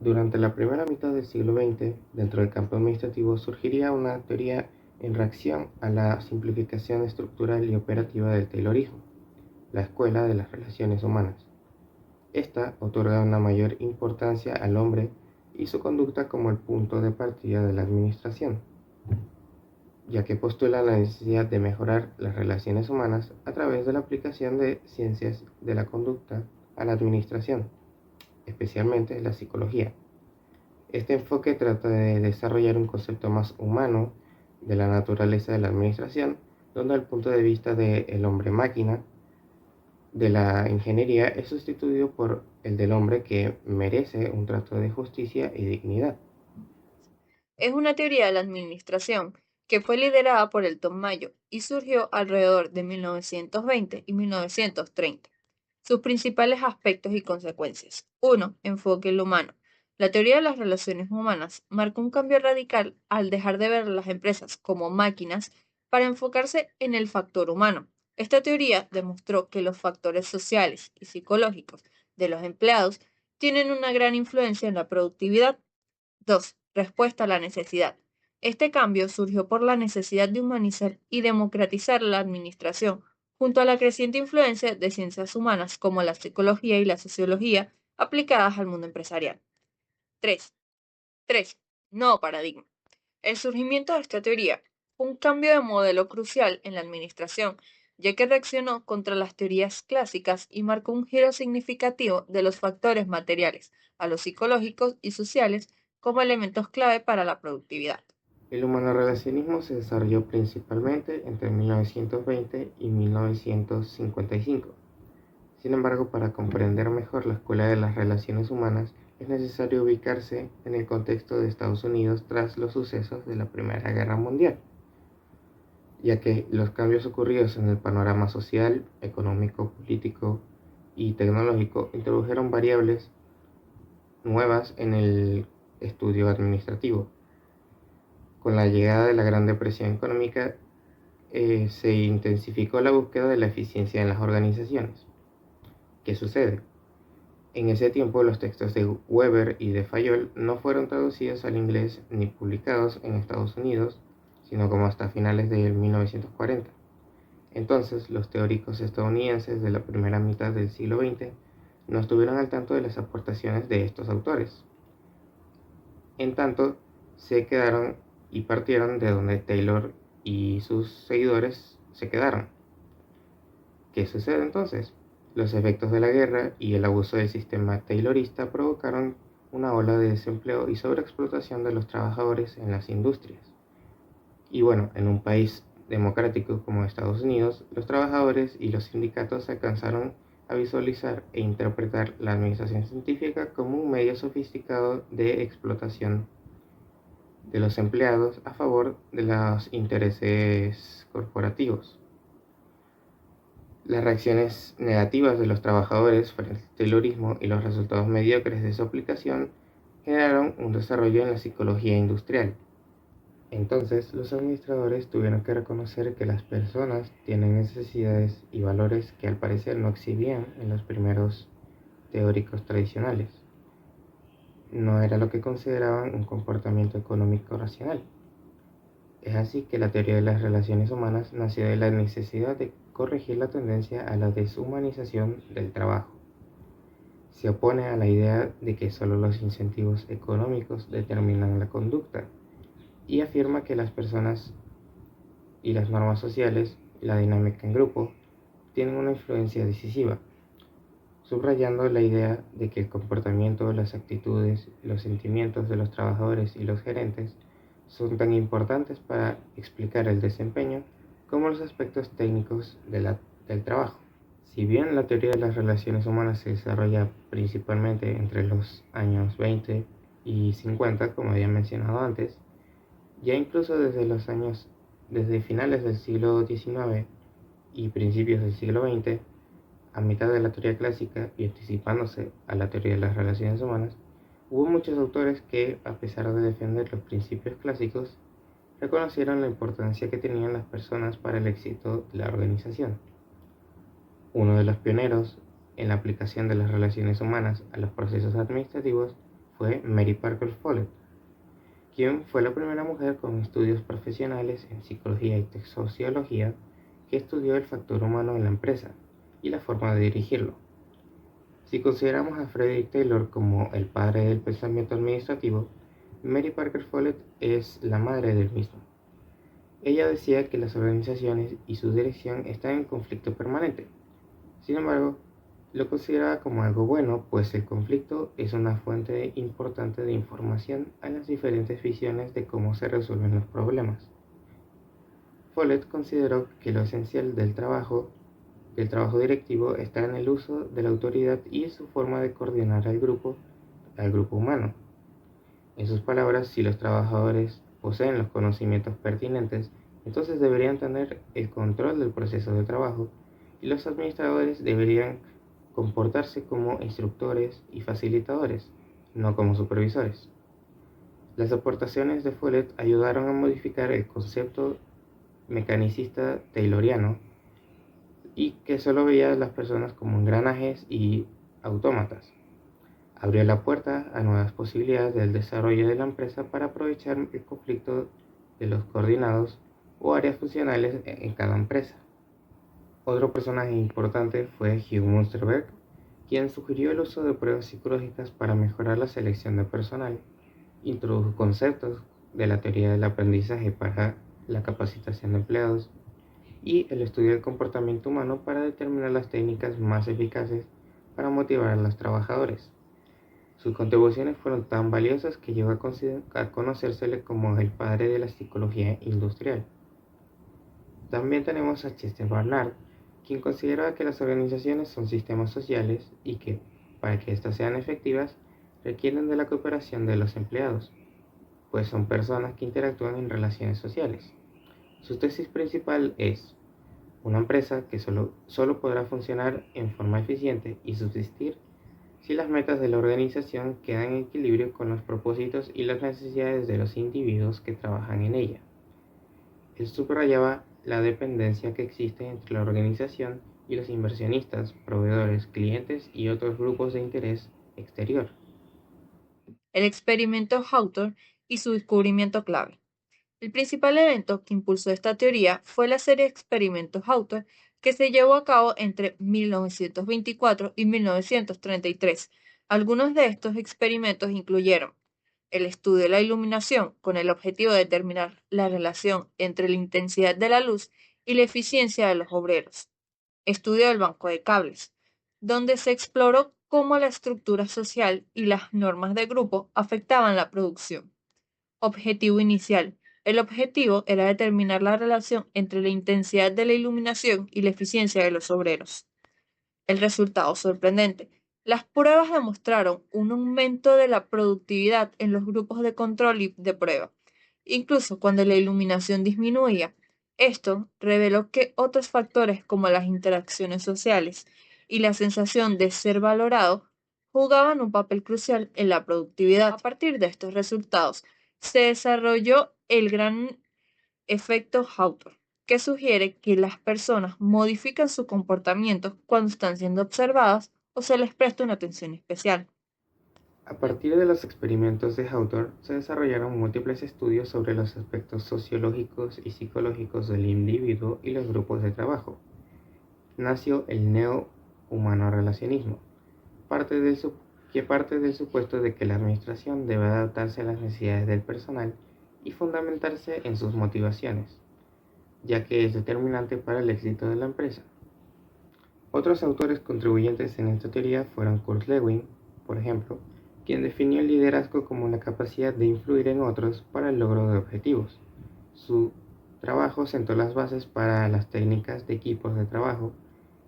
Durante la primera mitad del siglo XX, dentro del campo administrativo surgiría una teoría en reacción a la simplificación estructural y operativa del Taylorismo, la escuela de las relaciones humanas. Esta otorga una mayor importancia al hombre y su conducta como el punto de partida de la administración, ya que postula la necesidad de mejorar las relaciones humanas a través de la aplicación de ciencias de la conducta a la administración, especialmente la psicología. Este enfoque trata de desarrollar un concepto más humano de la naturaleza de la administración, donde el punto de vista del hombre-máquina de la ingeniería es sustituido por el del hombre que merece un trato de justicia y dignidad. Es una teoría de la administración que fue liderada por Elton Mayo y surgió alrededor de 1920 y 1930. Sus principales aspectos y consecuencias. 1. Enfoque en lo humano. La teoría de las relaciones humanas marcó un cambio radical al dejar de ver a las empresas como máquinas para enfocarse en el factor humano. Esta teoría demostró que los factores sociales y psicológicos de los empleados tienen una gran influencia en la productividad. 2. Respuesta a la necesidad. Este cambio surgió por la necesidad de humanizar y democratizar la administración, junto a la creciente influencia de ciencias humanas como la psicología y la sociología aplicadas al mundo empresarial. 3. 3. Nuevo paradigma. El surgimiento de esta teoría fue un cambio de modelo crucial en la administración, ya que reaccionó contra las teorías clásicas y marcó un giro significativo de los factores materiales a los psicológicos y sociales como elementos clave para la productividad. El humanorelacionismo se desarrolló principalmente entre 1920 y 1955. Sin embargo, para comprender mejor la escuela de las relaciones humanas, es necesario ubicarse en el contexto de Estados Unidos tras los sucesos de la Primera Guerra Mundial, ya que los cambios ocurridos en el panorama social, económico, político y tecnológico introdujeron variables nuevas en el estudio administrativo. Con la llegada de la Gran Depresión económica, se intensificó la búsqueda de la eficiencia en las organizaciones. ¿Qué sucede? En ese tiempo los textos de Weber y de Fayol no fueron traducidos al inglés ni publicados en Estados Unidos, sino como hasta finales de 1940. Entonces, los teóricos estadounidenses de la primera mitad del siglo XX no estuvieron al tanto de las aportaciones de estos autores. En tanto, se quedaron y partieron de donde Taylor y sus seguidores se quedaron. ¿Qué sucede entonces? Los efectos de la guerra y el abuso del sistema taylorista provocaron una ola de desempleo y sobreexplotación de los trabajadores en las industrias. Y bueno, en un país democrático como Estados Unidos, los trabajadores y los sindicatos alcanzaron a visualizar e interpretar la administración científica como un medio sofisticado de explotación de los empleados a favor de los intereses corporativos. Las reacciones negativas de los trabajadores frente al taylorismo y los resultados mediocres de su aplicación generaron un desarrollo en la psicología industrial. Entonces, los administradores tuvieron que reconocer que las personas tienen necesidades y valores que al parecer no exhibían en los primeros teóricos tradicionales. No era lo que consideraban un comportamiento económico racional. Es así que la teoría de las relaciones humanas nació de la necesidad de corregir la tendencia a la deshumanización del trabajo. Se opone a la idea de que solo los incentivos económicos determinan la conducta y afirma que las personas y las normas sociales, la dinámica en grupo, tienen una influencia decisiva, subrayando la idea de que el comportamiento, las actitudes, los sentimientos de los trabajadores y los gerentes son tan importantes para explicar el desempeño como los aspectos técnicos del trabajo. Si bien la teoría de las relaciones humanas se desarrolla principalmente entre los años 20 y 50, como había mencionado antes, ya incluso desde finales del siglo XIX y principios del siglo XX, a mitad de la teoría clásica y anticipándose a la teoría de las relaciones humanas, hubo muchos autores que, a pesar de defender los principios clásicos, reconocieron la importancia que tenían las personas para el éxito de la organización. Uno de los pioneros en la aplicación de las relaciones humanas a los procesos administrativos fue Mary Parker Follett, quien fue la primera mujer con estudios profesionales en psicología y sociología que estudió el factor humano en la empresa y la forma de dirigirlo. Si consideramos a Frederick Taylor como el padre del pensamiento administrativo, Mary Parker Follett es la madre del mismo. Ella decía que las organizaciones y su dirección están en conflicto permanente. Sin embargo, lo consideraba como algo bueno, pues el conflicto es una fuente importante de información a las diferentes visiones de cómo se resuelven los problemas. Follett consideró que lo esencial del trabajo directivo está en el uso de la autoridad y su forma de coordinar al grupo humano. En sus palabras, si los trabajadores poseen los conocimientos pertinentes, entonces deberían tener el control del proceso de trabajo y los administradores deberían comportarse como instructores y facilitadores, no como supervisores. Las aportaciones de Follett ayudaron a modificar el concepto mecanicista tayloriano y que solo veía a las personas como engranajes y autómatas. Abrió la puerta a nuevas posibilidades del desarrollo de la empresa para aprovechar el conflicto de los coordinados o áreas funcionales en cada empresa. Otro personaje importante fue Hugh Munsterberg, quien sugirió el uso de pruebas psicológicas para mejorar la selección de personal, introdujo conceptos de la teoría del aprendizaje para la capacitación de empleados y el estudio del comportamiento humano para determinar las técnicas más eficaces para motivar a los trabajadores. Sus contribuciones fueron tan valiosas que llegó a conocérsele como el padre de la psicología industrial. También tenemos a Chester Barnard, quien consideraba que las organizaciones son sistemas sociales y que, para que éstas sean efectivas, requieren de la cooperación de los empleados, pues son personas que interactúan en relaciones sociales. Su tesis principal es: una empresa que solo podrá funcionar en forma eficiente y subsistir si las metas de la organización quedan en equilibrio con los propósitos y las necesidades de los individuos que trabajan en ella. Él subrayaba la dependencia que existe entre la organización y los inversionistas, proveedores, clientes y otros grupos de interés exterior. El experimento Hawthorne y su descubrimiento clave. El principal evento que impulsó esta teoría fue la serie de experimentos Hawthorne que se llevó a cabo entre 1924 y 1933. Algunos de estos experimentos incluyeron el estudio de la iluminación con el objetivo de determinar la relación entre la intensidad de la luz y la eficiencia de los obreros, estudio del banco de cables, donde se exploró cómo la estructura social y las normas de grupo afectaban la producción. Objetivo inicial. El objetivo era determinar la relación entre la intensidad de la iluminación y la eficiencia de los obreros. El resultado sorprendente. Las pruebas demostraron un aumento de la productividad en los grupos de control y de prueba, incluso cuando la iluminación disminuía. Esto reveló que otros factores como las interacciones sociales y la sensación de ser valorado jugaban un papel crucial en la productividad. A partir de estos resultados, se desarrolló el gran efecto Hawthorne, que sugiere que las personas modifican su comportamiento cuando están siendo observadas o se les presta una atención especial. A partir de los experimentos de Hawthorne se desarrollaron múltiples estudios sobre los aspectos sociológicos y psicológicos del individuo y los grupos de trabajo. Nació el neo-humano relacionismo, que parte del supuesto de que la administración debe adaptarse a las necesidades del personal y fundamentarse en sus motivaciones, ya que es determinante para el éxito de la empresa. Otros autores contribuyentes en esta teoría fueron Kurt Lewin, por ejemplo, quien definió el liderazgo como la capacidad de influir en otros para el logro de objetivos. Su trabajo sentó las bases para las técnicas de equipos de trabajo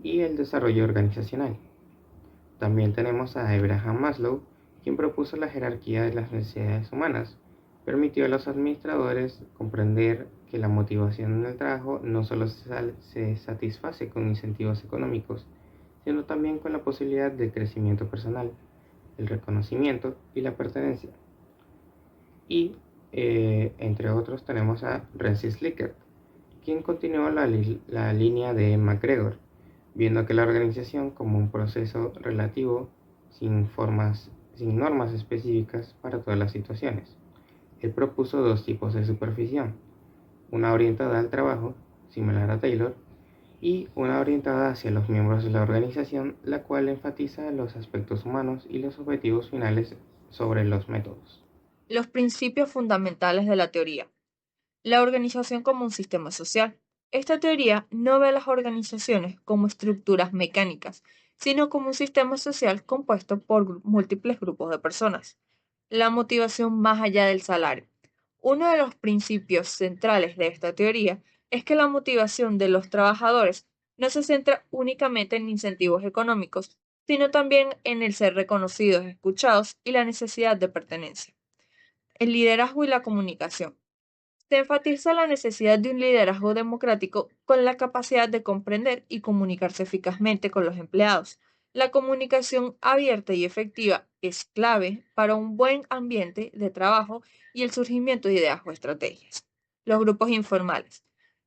y el desarrollo organizacional. También tenemos a Abraham Maslow, quien propuso la jerarquía de las necesidades humanas. Permitió a los administradores comprender que la motivación en el trabajo no solo se satisface con incentivos económicos, sino también con la posibilidad de crecimiento personal, el reconocimiento y la pertenencia. Y, entre otros, tenemos a Francis Likert, quien continuó la línea de McGregor, viendo que la organización como un proceso relativo, sin sin normas específicas para todas las situaciones. Él propuso dos tipos de supervisión, una orientada al trabajo, similar a Taylor, y una orientada hacia los miembros de la organización, la cual enfatiza los aspectos humanos y los objetivos finales sobre los métodos. Los principios fundamentales de la teoría. La organización como un sistema social. Esta teoría no ve a las organizaciones como estructuras mecánicas, sino como un sistema social compuesto por múltiples grupos de personas. La motivación más allá del salario. Uno de los principios centrales de esta teoría es que la motivación de los trabajadores no se centra únicamente en incentivos económicos, sino también en el ser reconocidos, escuchados y la necesidad de pertenencia. El liderazgo y la comunicación. Se enfatiza la necesidad de un liderazgo democrático con la capacidad de comprender y comunicarse eficazmente con los empleados. La comunicación abierta y efectiva es clave para un buen ambiente de trabajo y el surgimiento de ideas o estrategias. Los grupos informales.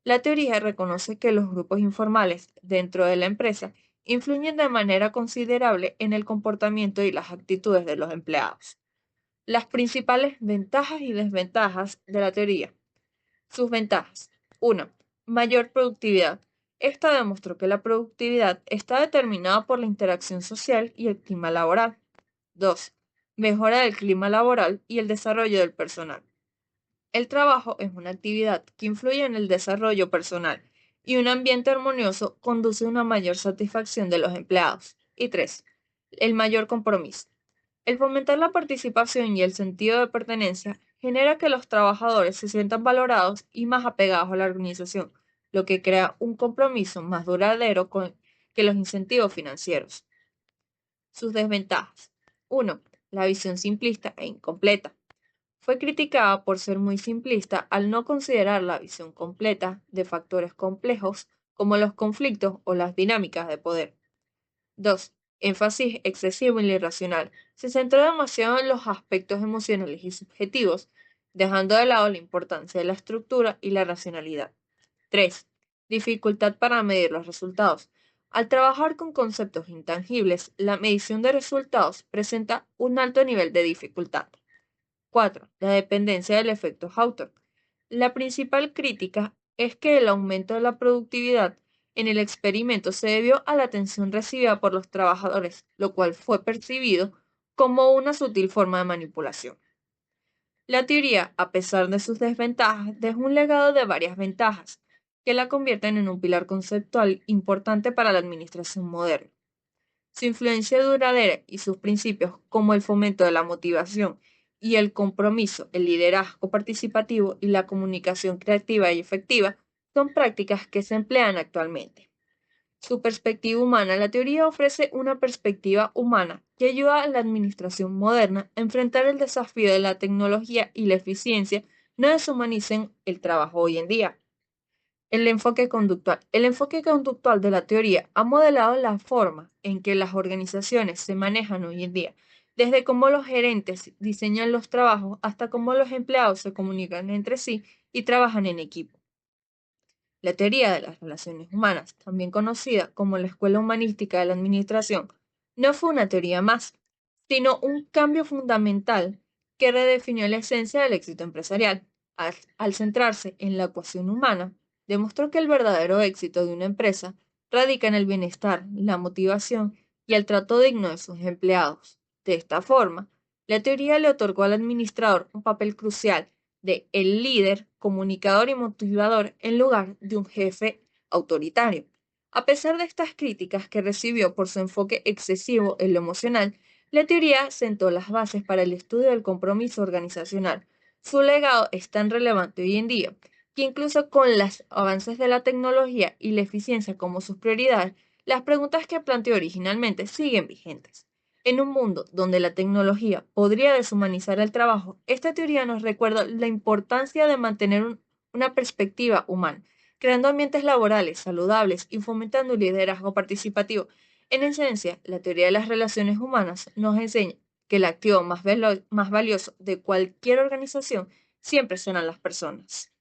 La teoría reconoce que los grupos informales dentro de la empresa influyen de manera considerable en el comportamiento y las actitudes de los empleados. Las principales ventajas y desventajas de la teoría. Sus ventajas. 1. Mayor productividad. Esta demostró que la productividad está determinada por la interacción social y el clima laboral. 2. Mejora del clima laboral y el desarrollo del personal. El trabajo es una actividad que influye en el desarrollo personal y un ambiente armonioso conduce a una mayor satisfacción de los empleados. Y 3. El mayor compromiso. El fomentar la participación y el sentido de pertenencia genera que los trabajadores se sientan valorados y más apegados a la organización, lo que crea un compromiso más duradero que los incentivos financieros. Sus desventajas. 1. La visión simplista e incompleta. Fue criticada por ser muy simplista al no considerar la visión completa de factores complejos como los conflictos o las dinámicas de poder. 2. Énfasis excesivo en lo irracional. Se centró demasiado en los aspectos emocionales y subjetivos, dejando de lado la importancia de la estructura y la racionalidad. 3. Dificultad para medir los resultados. Al trabajar con conceptos intangibles, la medición de resultados presenta un alto nivel de dificultad. 4. La dependencia del efecto Hawthorne. La principal crítica es que el aumento de la productividad en el experimento se debió a la atención recibida por los trabajadores, lo cual fue percibido como una sutil forma de manipulación. La teoría, a pesar de sus desventajas, deja un legado de varias ventajas que la convierten en un pilar conceptual importante para la administración moderna. Su influencia duradera y sus principios como el fomento de la motivación y el compromiso, el liderazgo participativo y la comunicación creativa y efectiva son prácticas que se emplean actualmente. Su perspectiva humana. La teoría ofrece una perspectiva humana que ayuda a la administración moderna a enfrentar el desafío de la tecnología y la eficiencia no deshumanicen el trabajo hoy en día. El enfoque conductual. El enfoque conductual de la teoría ha modelado la forma en que las organizaciones se manejan hoy en día, desde cómo los gerentes diseñan los trabajos hasta cómo los empleados se comunican entre sí y trabajan en equipo. La teoría de las relaciones humanas, también conocida como la Escuela Humanística de la Administración, no fue una teoría más, sino un cambio fundamental que redefinió la esencia del éxito empresarial. Al centrarse en la ecuación humana, demostró que el verdadero éxito de una empresa radica en el bienestar, la motivación y el trato digno de sus empleados. De esta forma, la teoría le otorgó al administrador un papel crucial de el líder, comunicador y motivador en lugar de un jefe autoritario. A pesar de estas críticas que recibió por su enfoque excesivo en lo emocional, la teoría sentó las bases para el estudio del compromiso organizacional. Su legado es tan relevante hoy en día que incluso con los avances de la tecnología y la eficiencia como sus prioridades, las preguntas que planteó originalmente siguen vigentes. En un mundo donde la tecnología podría deshumanizar el trabajo, esta teoría nos recuerda la importancia de mantener una perspectiva humana, creando ambientes laborales saludables y fomentando un liderazgo participativo. En esencia, la teoría de las relaciones humanas nos enseña que el activo más valioso de cualquier organización siempre serán las personas.